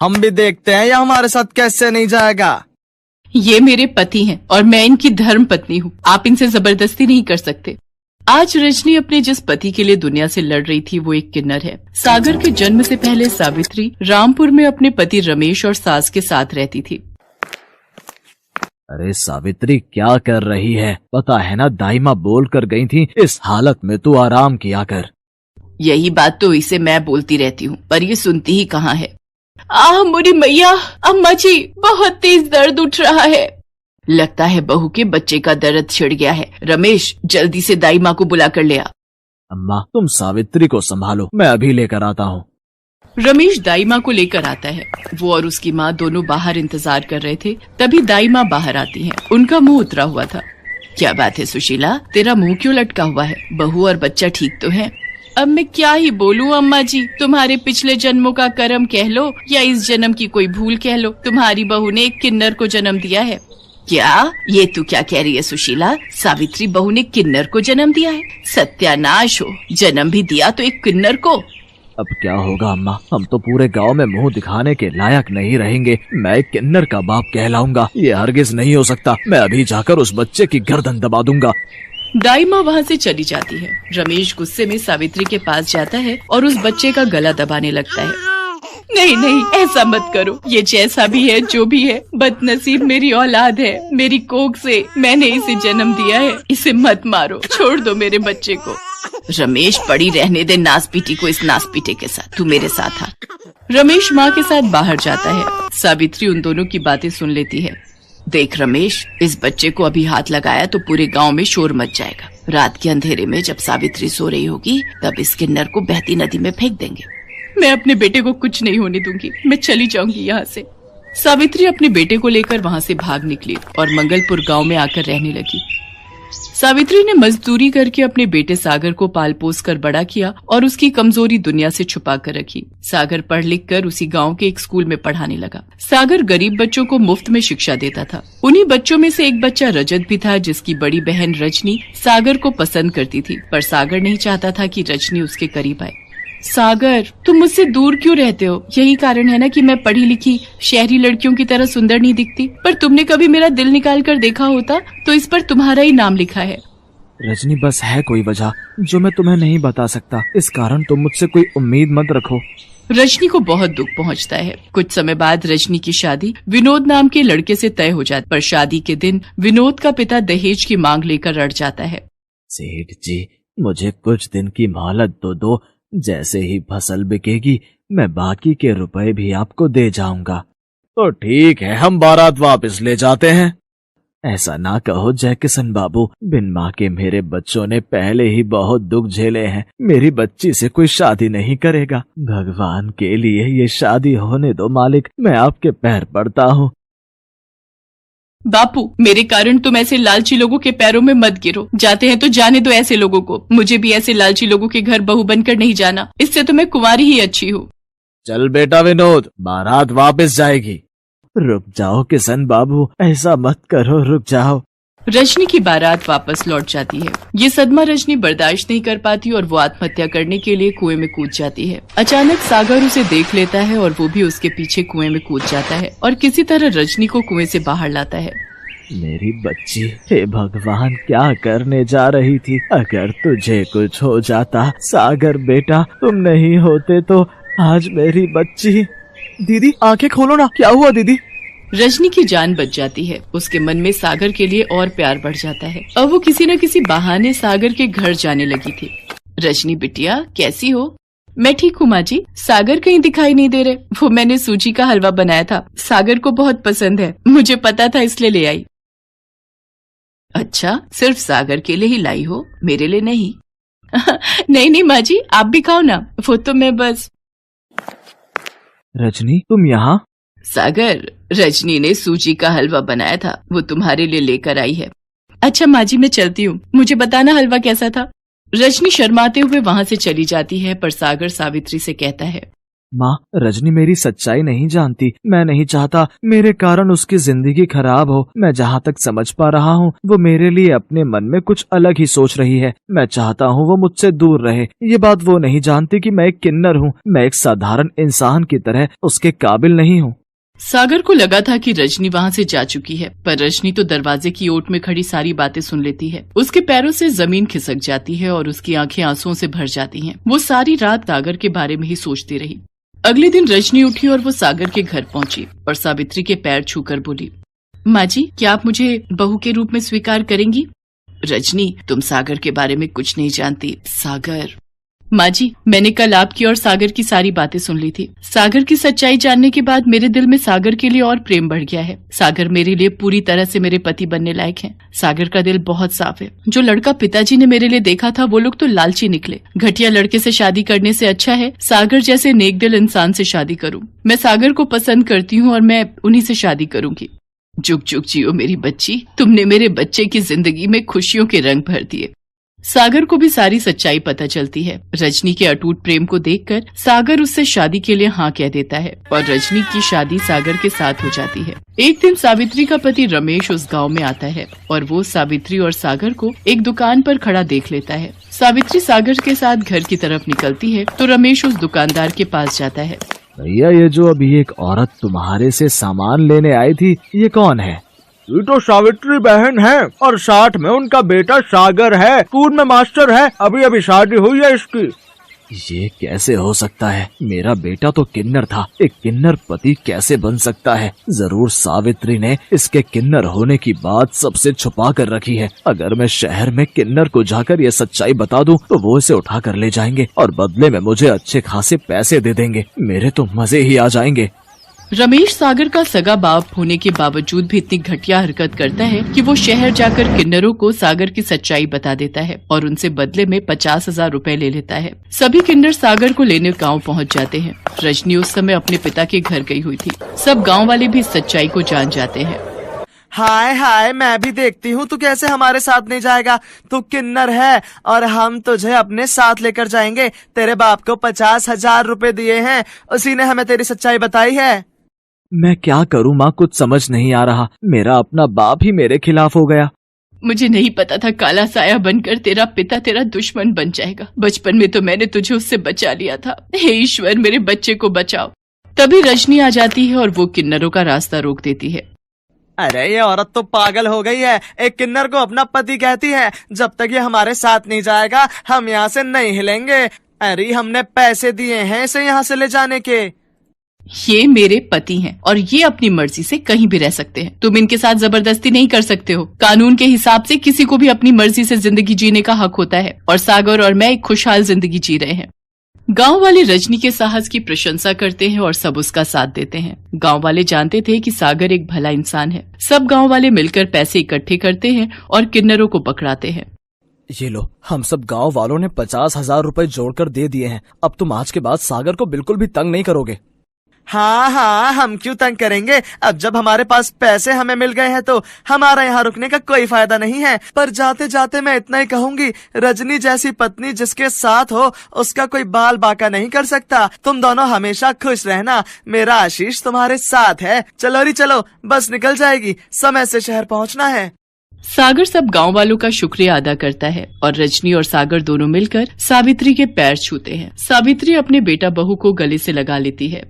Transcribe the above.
हम भी देखते हैं या हमारे साथ कैसे नहीं जाएगा। ये मेरे पति हैं और मैं इनकी धर्म पत्नी हूँ। आप इनसे जबरदस्ती नहीं कर सकते। आज रजनी अपने जिस पति के लिए दुनिया से लड़ रही थी वो एक किन्नर है। सागर के जन्म से पहले सावित्री रामपुर में अपने पति रमेश और सास के साथ रहती थी। अरे सावित्री, क्या कर रही है? पता है ना, दाइमा बोल कर गई थी इस हालत में तू आराम किया कर। यही बात तो इसे मैं बोलती रहती हूँ, पर ये सुनती ही कहाँ है। मोरी मैया, अम्मा जी, बहुत तेज दर्द उठ रहा है। लगता है बहू के बच्चे का दर्द छिड़ गया है। रमेश, जल्दी से दाई माँ को बुला कर ले आ। अम्मा, तुम सावित्री को संभालो, मैं अभी लेकर आता हूँ। रमेश दाई माँ को लेकर आता है। वो और उसकी माँ दोनों बाहर इंतजार कर रहे थे। तभी दाई माँ बाहर आती हैं। उनका मुंह उतरा हुआ था। क्या बात है सुशीला, तेरा मुंह क्यों लटका हुआ है? बहू और बच्चा ठीक तो है? अब मैं क्या ही बोलूं अम्मा जी, तुम्हारे पिछले जन्मों का कर्म कह लो या इस जन्म की कोई भूल कह लो, तुम्हारी बहू ने एक किन्नर को जन्म दिया है। क्या? ये तू क्या कह रही है सुशीला? सावित्री बहू ने किन्नर को जन्म दिया है? सत्यानाश हो, जन्म भी दिया तो एक किन्नर को। अब क्या होगा अम्मा, हम तो पूरे गांव में मुंह दिखाने के लायक नहीं रहेंगे। मैं एक किन्नर का बाप कहलाऊंगा, ये हरगिज नहीं हो सकता। मैं अभी जाकर उस बच्चे की गर्दन दबा दूंगा। दाई माँ वहाँ से चली जाती है। रमेश गुस्से में सावित्री के पास जाता है और उस बच्चे का गला दबाने लगता है। नहीं नहीं, ऐसा मत करो। ये जैसा भी है, जो भी है, बदनसीब मेरी औलाद है। मेरी कोख से मैंने इसे जन्म दिया है। इसे मत मारो, छोड़ दो मेरे बच्चे को। रमेश, पड़ी रहने दे नासपीटी को इस नासपीटे के साथ। तू मेरे साथ आ। रमेश माँ के साथ बाहर जाता है। सावित्री उन दोनों की बातें सुन लेती है। देख रमेश, इस बच्चे को अभी हाथ लगाया तो पूरे गांव में शोर मच जाएगा। रात के अंधेरे में जब सावित्री सो रही होगी तब इस किन्नर को बहती नदी में फेंक देंगे। मैं अपने बेटे को कुछ नहीं होने दूंगी, मैं चली जाऊंगी यहाँ से। सावित्री अपने बेटे को लेकर वहाँ से भाग निकली और मंगलपुर गांव में आकर रहने लगी। सावित्री ने मजदूरी करके अपने बेटे सागर को पाल पोस कर बड़ा किया और उसकी कमजोरी दुनिया से छुपा कर रखी। सागर पढ़ लिख कर उसी गांव के एक स्कूल में पढ़ाने लगा। सागर गरीब बच्चों को मुफ्त में शिक्षा देता था। उन्हीं बच्चों में से एक बच्चा रजत भी था, जिसकी बड़ी बहन रजनी सागर को पसंद करती थी, पर सागर नहीं चाहता था कि रजनी उसके करीब आए। सागर, तुम मुझसे दूर क्यों रहते हो? यही कारण है ना कि मैं पढ़ी लिखी शहरी लड़कियों की तरह सुंदर नहीं दिखती। पर तुमने कभी मेरा दिल निकाल कर देखा होता तो इस पर तुम्हारा ही नाम लिखा है। रजनी, बस है कोई वजह जो मैं तुम्हें नहीं बता सकता। इस कारण तुम मुझसे कोई उम्मीद मत रखो। रजनी को बहुत दुख पहुंचता है। कुछ समय बाद रजनी की शादी विनोद नाम के लड़के से तय हो जाती, पर शादी के दिन विनोद का पिता दहेज की मांग लेकर अड़ जाता है। सेठ जी, मुझे कुछ दिन की मोहलत तो दो। जैसे ही फसल बिकेगी मैं बाकी के रुपए भी आपको दे जाऊंगा। तो ठीक है, हम बारात वापस ले जाते हैं। ऐसा ना कहो जयकिशन बाबू, बिन माँ के मेरे बच्चों ने पहले ही बहुत दुख झेले हैं। मेरी बच्ची से कोई शादी नहीं करेगा। भगवान के लिए ये शादी होने दो मालिक, मैं आपके पैर पड़ता हूँ। बापू, मेरे कारण तुम ऐसे लालची लोगों के पैरों में मत गिरो। जाते हैं तो जाने दो ऐसे लोगों को। मुझे भी ऐसे लालची लोगों के घर बहू बनकर नहीं जाना। इससे तो मैं कुंवारी ही अच्छी हूँ। चल बेटा विनोद, बारात वापस जाएगी। रुक जाओ किशन बाबू, ऐसा मत करो, रुक जाओ। रजनी की बारात वापस लौट जाती है। ये सदमा रजनी बर्दाश्त नहीं कर पाती और वो आत्महत्या करने के लिए कुएं में कूद जाती है। अचानक सागर उसे देख लेता है और वो भी उसके पीछे कुएं में कूद जाता है और किसी तरह रजनी को कुएं से बाहर लाता है। मेरी बच्ची, हे भगवान, क्या करने जा रही थी? अगर तुझे कुछ हो जाता। सागर बेटा, तुम नहीं होते तो आज मेरी बच्ची। दीदी, आंखें खोलो ना, क्या हुआ दीदी? रजनी की जान बच जाती है। उसके मन में सागर के लिए और प्यार बढ़ जाता है। अब वो किसी न किसी बहाने सागर के घर जाने लगी थी। रजनी बिटिया, कैसी हो? मैं ठीक हूँ माँ जी। सागर कहीं दिखाई नहीं दे रहे। वो मैंने सूजी का हलवा बनाया था, सागर को बहुत पसंद है। मुझे पता था इसलिए ले आई। अच्छा, सिर्फ सागर के लिए ही लाई हो, मेरे लिए नहीं? नहीं नहीं माँ जी, आप भी खाओ ना। वो तो मैं बस। रजनी, तुम यहाँ? सागर, रजनी ने सूजी का हलवा बनाया था, वो तुम्हारे लिए लेकर आई है। अच्छा माँ जी, मैं चलती हूँ। मुझे बताना हलवा कैसा था। रजनी शर्माते हुए वहाँ से चली जाती है, पर सागर सावित्री से कहता है, माँ, रजनी मेरी सच्चाई नहीं जानती। मैं नहीं चाहता मेरे कारण उसकी जिंदगी खराब हो। मैं जहाँ तक समझ पा रहा हूँ वो मेरे लिए अपने मन में कुछ अलग ही सोच रही है। मैं चाहता हूँ वो मुझसे दूर रहे। ये बात वो नहीं जानती कि मैं एक किन्नर हूँ। मैं एक साधारण इंसान की तरह उसके काबिल नहीं हूँ। सागर को लगा था कि रजनी वहाँ से जा चुकी है, पर रजनी तो दरवाजे की ओट में खड़ी सारी बातें सुन लेती है। उसके पैरों से जमीन खिसक जाती है और उसकी आंखें आंसुओं से भर जाती हैं। वो सारी रात सागर के बारे में ही सोचती रही। अगले दिन रजनी उठी और वो सागर के घर पहुंची और सावित्री के पैर छूकर बोली, माँ जी, क्या आप मुझे बहू के रूप में स्वीकार करेंगी? रजनी, तुम सागर के बारे में कुछ नहीं जानती। सागर। माँ जी, मैंने कल आपकी और सागर की सारी बातें सुन ली थी। सागर की सच्चाई जानने के बाद मेरे दिल में सागर के लिए और प्रेम बढ़ गया है। सागर मेरे लिए पूरी तरह से मेरे पति बनने लायक है। सागर का दिल बहुत साफ है। जो लड़का पिताजी ने मेरे लिए देखा था वो लोग तो लालची निकले। घटिया लड़के से शादी करने से अच्छा है सागर जैसे नेक दिल इंसान से शादी करूं। मैं सागर को पसंद करती हूँ और मैं उन्हीं से शादी करूंगी। जुग जुग जियो मेरी बच्ची, तुमने मेरे बच्चे की जिंदगी में खुशियों के रंग भर दिए। सागर को भी सारी सच्चाई पता चलती है। रजनी के अटूट प्रेम को देखकर सागर उससे शादी के लिए हाँ कह देता है और रजनी की शादी सागर के साथ हो जाती है। एक दिन सावित्री का पति रमेश उस गांव में आता है और वो सावित्री और सागर को एक दुकान पर खड़ा देख लेता है। सावित्री सागर के साथ घर की तरफ निकलती है तो रमेश उस दुकानदार के पास जाता है। भैया, ये जो अभी एक औरत तुम्हारे से सामान लेने आई थी, ये कौन है? ये तो सावित्री बहन है और साथ में उनका बेटा सागर है। स्कूल में मास्टर है। अभी अभी शादी हुई है इसकी। ये कैसे हो सकता है? मेरा बेटा तो किन्नर था। एक किन्नर पति कैसे बन सकता है? जरूर सावित्री ने इसके किन्नर होने की बात सबसे छुपा कर रखी है। अगर मैं शहर में किन्नर को जाकर ये सच्चाई बता दूं तो वो इसे उठा कर ले जाएंगे और बदले में मुझे अच्छे खासे पैसे दे देंगे। मेरे तो मजे ही आ जाएंगे। रमेश सागर का सगा बाप होने के बावजूद भी इतनी घटिया हरकत करता है कि वो शहर जाकर किन्नरों को सागर की सच्चाई बता देता है और उनसे बदले में 50,000 रुपए ले लेता है। सभी किन्नर सागर को लेने गांव पहुंच जाते हैं। रजनी उस समय अपने पिता के घर गई हुई थी। सब गांव वाले भी सच्चाई को जान जाते हैं। हाय हाय, मैं भी देखती हूँ तू कैसे हमारे साथ नहीं जाएगा। तू किन्नर है और हम तुझे अपने साथ लेकर जाएंगे। तेरे बाप को 50,000 रुपए दिए हैं, उसी ने हमें तेरी सच्चाई बताई है। मैं क्या करूँ माँ, कुछ समझ नहीं आ रहा। मेरा अपना बाप ही मेरे खिलाफ हो गया। मुझे नहीं पता था काला साया बनकर तेरा पिता तेरा दुश्मन बन जाएगा। बचपन में तो मैंने तुझे उससे बचा लिया था। हे ईश्वर, मेरे बच्चे को बचाओ। तभी रजनी आ जाती है और वो किन्नरों का रास्ता रोक देती है। अरे ये औरत तो पागल हो गई है। एक किन्नर को अपना पति कहती है। जब तक ये हमारे साथ नहीं जाएगा हम यहाँ से नहीं हिलेंगे। अरे हमने पैसे दिए हैं इसे यहाँ से ले जाने के। ये मेरे पति हैं और ये अपनी मर्जी से कहीं भी रह सकते हैं। तुम इनके साथ जबरदस्ती नहीं कर सकते हो। कानून के हिसाब से किसी को भी अपनी मर्जी से जिंदगी जीने का हक होता है और सागर और मैं एक खुशहाल जिंदगी जी रहे हैं। गांव वाले रजनी के साहस की प्रशंसा करते हैं और सब उसका साथ देते हैं। गांव वाले जानते थे कि सागर एक भला इंसान है। सब गांव वाले मिलकर पैसे इकट्ठे करते हैं और किन्नरों को पकड़ाते हैं। ये लो, हम सब गांव वालों ने 50,000 रुपए जोड़कर दे दिए हैं। अब तुम आज के बाद सागर को बिल्कुल भी तंग नहीं करोगे। हाँ हाँ, हम क्यों तंग करेंगे। अब जब हमारे पास पैसे हमें मिल गए हैं तो हमारा यहाँ रुकने का कोई फायदा नहीं है। पर जाते जाते मैं इतना ही कहूंगी, रजनी जैसी पत्नी जिसके साथ हो उसका कोई बाल बाका नहीं कर सकता। तुम दोनों हमेशा खुश रहना। मेरा आशीष तुम्हारे साथ है। चलो री चलो, बस निकल जाएगी, समय से शहर पहुँचना है। सागर सब गांव वालों का शुक्रिया अदा करता है और रजनी और सागर दोनों मिलकर सावित्री के पैर छूते हैं। सावित्री अपने बेटा बहू को गले से लगा लेती है।